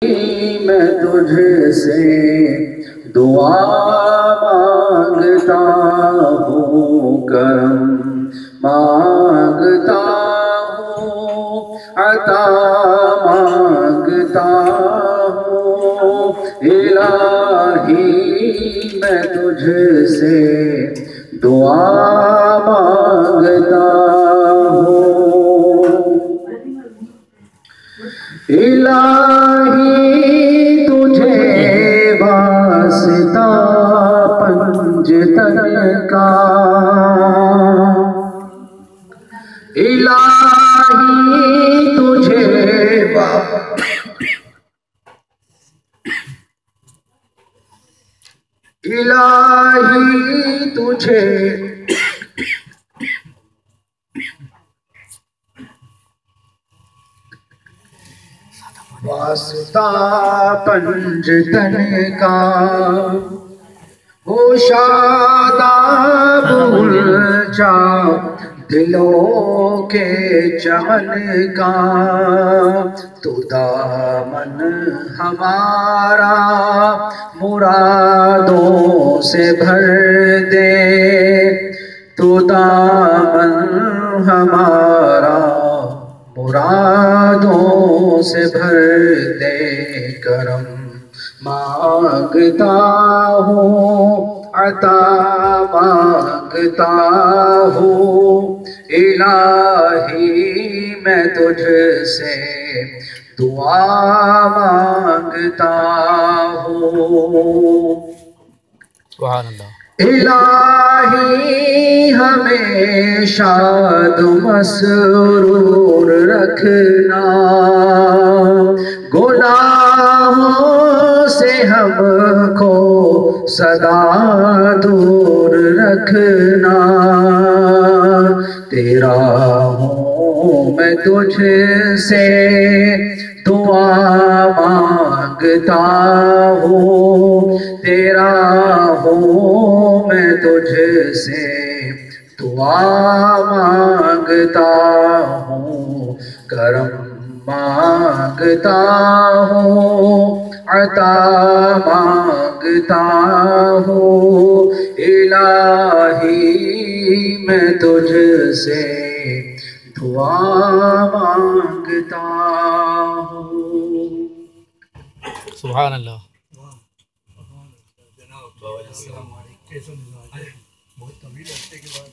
میں تجھ سے دعا مانگتا ہوں، کرم مانگتا ہوں، عطا مانگتا ہوں، الہی میں تجھ سے دعا مانگتا ہوں، الہی تجھے واسطہ پنجتن کا، الہی تجھے الہی تجھے واسطہ پنجتن کا، وہ شاداب الجا دلوں کے چمن کا، تو دامن ہمارا مرادوں سے بھر دے، تو دامن ہمارا مرادوں سے بھر دے، کرم مانگتا ہوں، عطا مانگتا ہوں، الہی میں تجھ سے دعا مانگتا ہوں، سبحان اللہ۔ الہی ہمیں شاد مسرور رکھنا، گناہوں سے ہم کو سدا دور رکھنا، تیرا ہوں میں تجھ سے دعا مانگتا ہوں، تیرا ہوں میں تجھ سے دعا مانگتا ہوں، کرم مانگتا ہوں، عطا مانگتا ہوں، الہی میں تجھ سے دعا مانگتا ہوں۔ سبحان اللہ۔ السلام علیکم۔ بہت طویل عرصے کے بعد